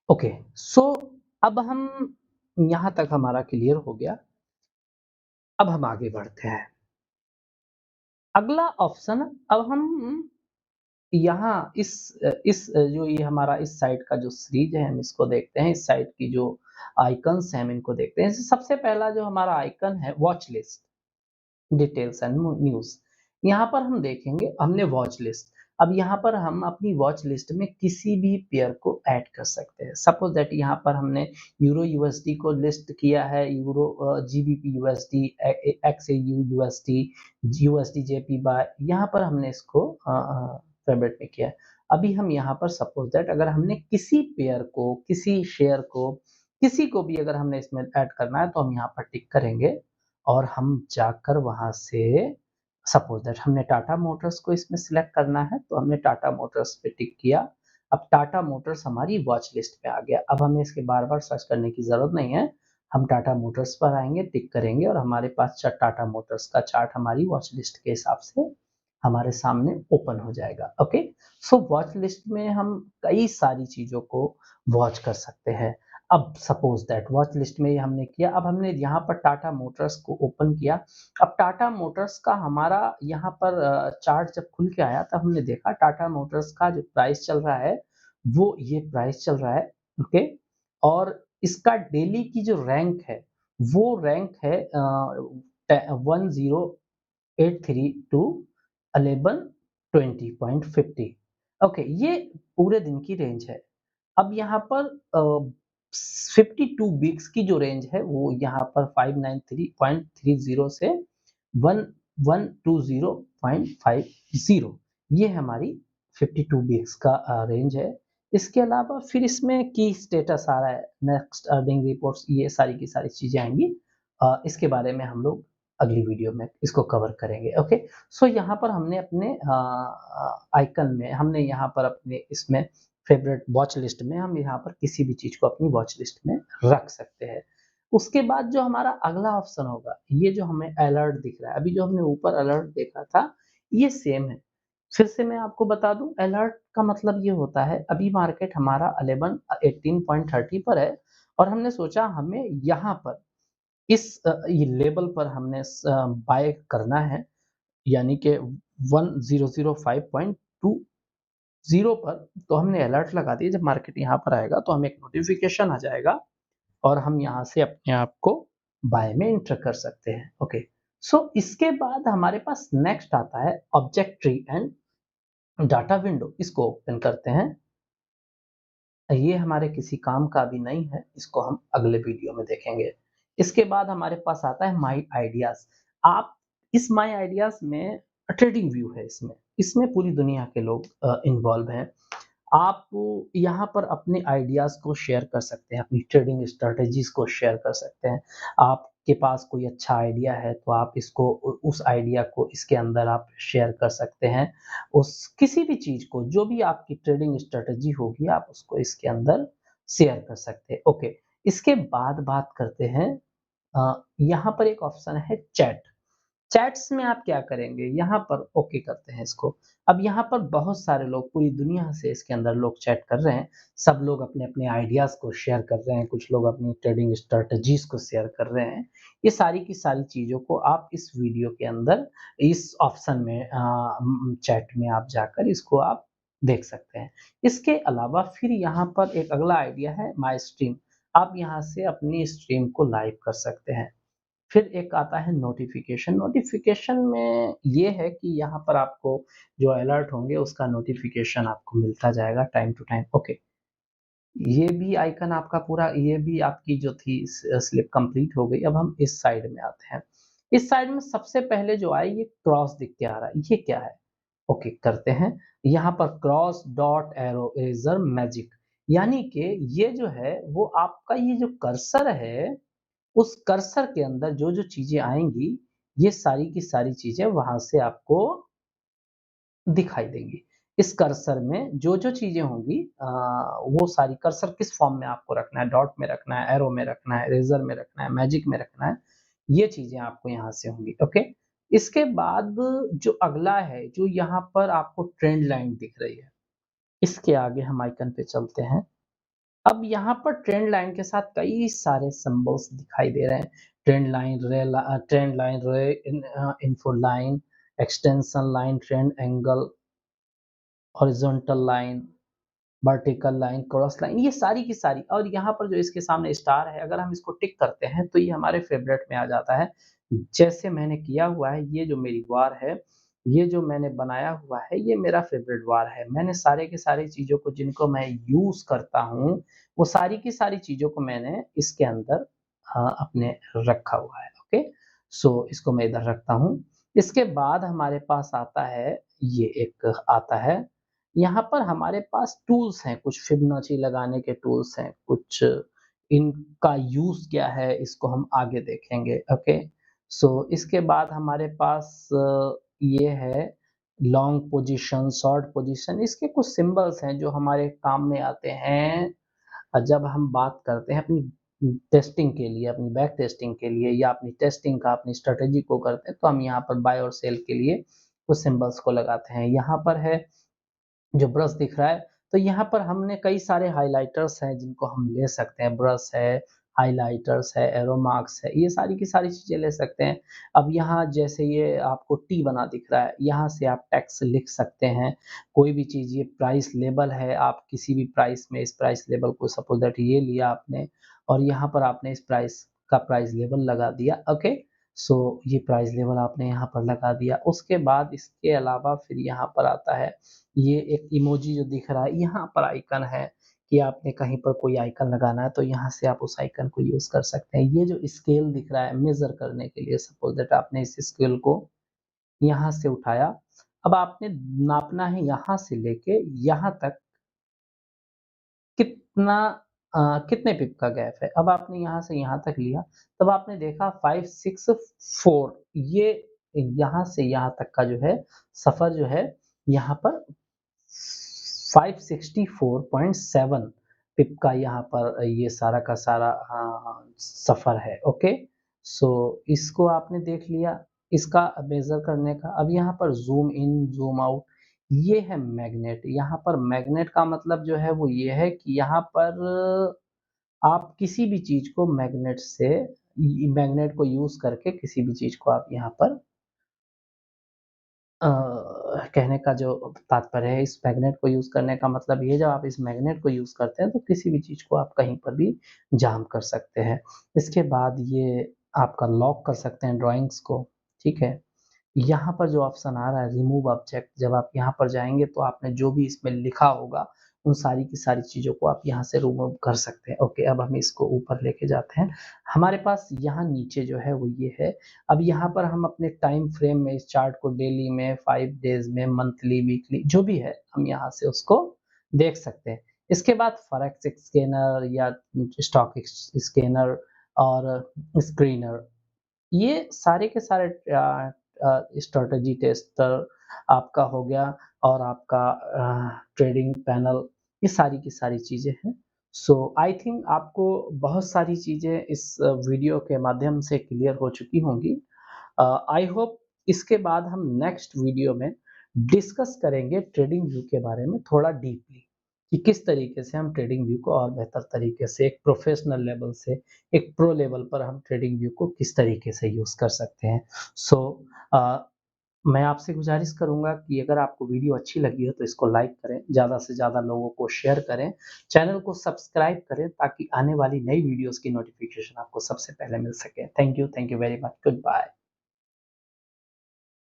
Okay, सो अब हम यहाँ तक हमारा क्लियर हो गया। अब हम आगे बढ़ते हैं। अगला ऑप्शन, अब हम यहाँ जो ये हमारा इस साइट का जो सीरीज है हम इसको देखते हैं। इस साइट की जो आइकन्स हैं हम इनको देखते हैं। सबसे पहला जो हमारा आइकन है watch list, details and news. यहाँ पर हम देखेंगे हमने वॉच लिस्ट। अब यहाँ पर हम अपनी वॉच लिस्ट में किसी भी पेयर को ऐड कर सकते हैं। सपोज दैट यहाँ पर हमने यूरो यूएसडी को लिस्ट किया है, euro GBP USD, XAU USD, USD JP Y, यहाँ पर हमने इसको फेवरेट में किया है। अभी हम यहाँ पर सपोज दैट अगर हमने किसी पेयर को, किसी शेयर को, किसी को भी अगर हमने इसमें ऐड करना है तो हम यहाँ पर टिक करेंगे और हम जाकर वहाँ से सपोज दैट हमने टाटा मोटर्स को इसमें सिलेक्ट करना है तो हमने टाटा मोटर्स पे टिक किया। अब टाटा मोटर्स हमारी वॉच लिस्ट पे आ गया। अब हमें इसके बार-बार सर्च करने की ज़रूरत नहीं है। हम टाटा मोटर्स पर आएँगे, टिक करेंगे और हमारे पास टाटा मोटर्स का चार्ट हमारी वॉच लिस्ट के हिसाब से हमारे सामने ओपन हो जाएगा। ओके, सो वॉच लिस्ट में हम कई सारी चीज़ों को वॉच कर सकते हैं। अब सपोज दैट वॉच लिस्ट में हमने किया, अब हमने यहाँ पर टाटा मोटर्स को ओपन किया। अब टाटा मोटर्स का हमारा यहाँ पर चार्ट जब खुल के आया तब हमने देखा टाटा मोटर्स का जो प्राइस चल रहा है वो ये प्राइस चल रहा है। ओके, और इसका डेली की जो रैंक है वो रैंक है 1083 टू 1120.50। ओके, ये पूरे दिन की रेंज है। अब यहाँ पर 52 वीक्स की जो रेंज है वो यहाँ पर 593.30 से 1120.50, ये हमारी 52 वीक्स का रेंज है। इसके अलावा फिर इसमें की स्टेटस आ रहा है, नेक्स्ट अर्निंग रिपोर्ट्स, ये सारी की सारी चीजें आएंगी। इसके बारे में हम लोग अगली वीडियो में इसको कवर करेंगे। ओके, सो यहाँ पर हमने अपने आइकन में, हमने यहाँ पर अपने इसमें फेवरेट वॉच लिस्ट में हम यहाँ पर किसी भी चीज को अपनी वॉच लिस्ट में रख सकते हैं। उसके बाद जो हमारा अगला ऑप्शन होगा, ये जो हमें अलर्ट दिख रहा है, अभी जो हमने ऊपर अलर्ट देखा था ये सेम है। फिर से मैं आपको बता दूं, अलर्ट का मतलब ये होता है अभी मार्केट हमारा 18.30 पर है और हमने सोचा हमें यहाँ पर इस ये लेवल पर हमने बाय करना है, यानी कि 1005.20 पर। तो हमने अलर्ट लगा दिया, जब मार्केट यहाँ पर आएगा तो हमें एक नोटिफिकेशन आ जाएगा और हम यहाँ से अपने आप को बाय में एंटर कर सकते हैं। ओके, सो इसके बाद हमारे पास नेक्स्ट आता है object tree and data window. इसको ओपन करते हैं। ये हमारे किसी काम का भी नहीं है, इसको हम अगले वीडियो में देखेंगे। इसके बाद हमारे पास आता है माई आइडियाज। आप इस माई आइडियाज में ट्रेडिंग व्यू है, इसमें इसमें पूरी दुनिया के लोग इन्वॉल्व हैं। आप यहाँ पर अपने आइडियाज़ को शेयर कर सकते हैं, अपनी ट्रेडिंग स्ट्रैटेजीज़ को शेयर कर सकते हैं। आपके पास कोई अच्छा आइडिया है तो आप इसको उस आइडिया को इसके अंदर आप शेयर कर सकते हैं। उस किसी भी चीज़ को, जो भी आपकी ट्रेडिंग स्ट्रैटेजी होगी आप उसको इसके अंदर शेयर कर सकते हैं। ओके, इसके बाद बात करते हैं, यहाँ पर एक ऑप्शन है चैट। चैट्स में आप क्या करेंगे, यहाँ पर ओके करते हैं इसको। अब यहाँ पर बहुत सारे लोग पूरी दुनिया से इसके अंदर लोग चैट कर रहे हैं। सब लोग अपने-अपने आइडियाज़ को शेयर कर रहे हैं, कुछ लोग अपनी ट्रेडिंग स्ट्रैटेजीज़ को शेयर कर रहे हैं। ये सारी की सारी चीज़ों को आप इस वीडियो के अंदर इस ऑप्शन में चैट में आप जाकर इसको आप देख सकते हैं। इसके अलावा फिर यहाँ पर एक अगला आइडिया है माय स्ट्रीम। आप यहाँ से अपनी स्ट्रीम को लाइव कर सकते हैं। फिर एक आता है नोटिफिकेशन। नोटिफिकेशन में ये है कि यहाँ पर आपको जो अलर्ट होंगे उसका नोटिफिकेशन आपको मिलता जाएगा टाइम टू टाइम। ओके, ये भी आइकन आपका पूरा, ये भी आपकी जो थी स्लिप कंप्लीट हो गई। अब हम इस साइड में आते हैं। इस साइड में सबसे पहले जो आए ये क्रॉस दिख के आ रहा है, ये क्या है? ओके करते हैं। यहाँ पर cross dot arrow eraser magic, यानी कि ये जो है वो आपका ये जो कर्सर है, उस कर्सर के अंदर जो-जो चीज़ें आएँगी, ये सारी की सारी चीज़ें वहाँ से आपको दिखाई देंगी। इस कर्सर में जो-जो चीज़ें होंगी वो सारी, कर्सर किस फॉर्म में आपको रखना है, डॉट में रखना है, एरो में रखना है, इरेज़र में रखना है, मैजिक में रखना है, ये चीज़ें आपको यहाँ से होंगी। ओके? इसके बाद जो अगला है, जो यहाँ पर आपको ट्रेंड लाइन दिख रही है, इसके आगे हम आइकन पे चलते हैं। अब यहाँ पर ट्रेंड लाइन के साथ कई सारे सिंबल्स दिखाई दे रहे हैं। ट्रेंड लाइन, रे info line, extension line, trend angle, horizontal line, vertical line, cross line, ये सारी की सारी। और यहाँ पर जो इसके सामने स्टार है, अगर हम इसको टिक करते हैं तो ये हमारे फेवरेट में आ जाता है। जैसे मैंने किया हुआ है, ये जो मेरी वार है, ये जो मैंने बनाया हुआ है, ये मेरा फेवरेट वार है। मैंने सारे के सारी चीज़ों को जिनको मैं यूज़ करता हूँ, वो सारी की सारी चीज़ों को मैंने इसके अंदर अपने रखा हुआ है। ओके, सो इसको मैं इधर रखता हूँ। इसके बाद हमारे पास आता है, ये एक आता है, यहाँ पर हमारे पास टूल्स हैं, कुछ फिबोनाची लगाने के टूल्स हैं, कुछ इनका यूज़ क्या है, इसको हम आगे देखेंगे। ओके, सो इसके बाद हमारे पास ये है लॉन्ग पोजीशन, शॉर्ट पोजीशन, इसके कुछ सिंबल्स हैं जो हमारे काम में आते हैं जब हम बात करते हैं अपनी टेस्टिंग के लिए, अपनी बैक टेस्टिंग के लिए, या अपनी टेस्टिंग का अपनी स्ट्रेटेजी को करते हैं, तो हम यहाँ पर बाय और सेल के लिए कुछ सिंबल्स को लगाते हैं। यहाँ पर है जो ब्रश दिख रहा है, तो यहाँ पर हमने कई सारे हाइलाइटर्स हैं जिनको हम ले सकते हैं। ब्रश है, हाइलाइटर्स है, एरो मार्क्स है, ये सारी की सारी चीज़ें ले सकते हैं। अब यहाँ जैसे ये आपको टी बना दिख रहा है, यहाँ से आप टेक्स्ट लिख सकते हैं। कोई भी चीज़, ये प्राइस लेबल है, आप किसी भी प्राइस में इस प्राइस लेबल को सपोज़ दैट ये लिया आपने, और यहाँ पर आपने इस प्राइस का प्राइस लेबल लगा दिया। ओके, सो ये प्राइस लेबल आपने यहाँ पर लगा दिया। उसके बाद इसके अलावा फिर यहाँ पर आता है, ये एक इमोजी जो दिख रहा है, यहाँ पर आइकन है कि आपने कहीं पर कोई आइकन लगाना है तो यहाँ से आप उस आइकन को यूज़ कर सकते हैं। ये जो स्केल दिख रहा है मेज़र करने के लिए, सपोज़ दैट आपने इस स्केल को यहाँ से उठाया, अब आपने नापना है यहाँ से लेके यहाँ तक कितना कितने पिप का गैप है। अब आपने यहाँ से यहाँ तक लिया, तब आपने देखा 564, ये यहाँ से यहाँ तक का जो है सफ़र जो है, यहाँ पर 564.7 पिप का यहाँ पर ये सारा का सारा सफ़र है। ओके, सो इसको आपने देख लिया, इसका मेज़र करने का। अब यहाँ पर ज़ूम इन, ज़ूम आउट, ये है मैग्नेट। यहाँ पर मैग्नेट का मतलब जो है वो ये है कि यहाँ पर आप किसी भी चीज़ को मैग्नेट से, मैग्नेट को यूज़ करके किसी भी चीज़ को आप यहाँ पर अ, कहने का जो तात्पर्य है, इस मैग्नेट को यूज़ करने का मतलब ये, जब आप इस मैग्नेट को यूज़ करते हैं तो किसी भी चीज़ को आप कहीं पर भी जाम कर सकते हैं। इसके बाद ये आपका लॉक कर सकते हैं ड्राइंग्स को, ठीक है? यहाँ पर जो ऑप्शन आ रहा है रिमूव ऑब्जेक्ट, जब आप यहाँ पर जाएँगे तो आपने जो भी इसमें लिखा होगा, उन सारी की सारी चीज़ों को आप यहाँ से रिमूव कर सकते हैं। ओके, अब हम इसको ऊपर लेके जाते हैं। हमारे पास यहाँ नीचे जो है वो ये है। अब यहाँ पर हम अपने टाइम फ्रेम में इस चार्ट को डेली में, 5 डेज़ में, मंथली, वीकली जो भी है, हम यहाँ से उसको देख सकते हैं। इसके बाद फॉरेक्स स्कैनर या स्टॉक स्कैनर और स्क्रीनर, ये सारे के सारे स्ट्रैटेजी टेस्टर आपका हो गया, और आपका ट्रेडिंग पैनल, ये सारी की सारी चीज़ें हैं। सो आई थिंक आपको बहुत सारी चीज़ें इस वीडियो के माध्यम से क्लियर हो चुकी होंगी। आई होप इसके बाद हम नेक्स्ट वीडियो में डिस्कस करेंगे ट्रेडिंग व्यू के बारे में थोड़ा डीपली, कि किस तरीके से हम ट्रेडिंग व्यू को और बेहतर तरीके से एक प्रोफेशनल लेवल से एक प्रो लेवल पर हम ट्रेडिंग व्यू को किस तरीके से यूज़ कर सकते हैं। सो मैं आपसे गुजारिश करूँगा कि अगर आपको वीडियो अच्छी लगी हो तो इसको लाइक करें, ज़्यादा से ज़्यादा लोगों को शेयर करें, चैनल को सब्सक्राइब करें ताकि आने वाली नई वीडियोज़ की नोटिफ़िकेशन आपको सबसे पहले मिल सके। Thank you very much, good bye.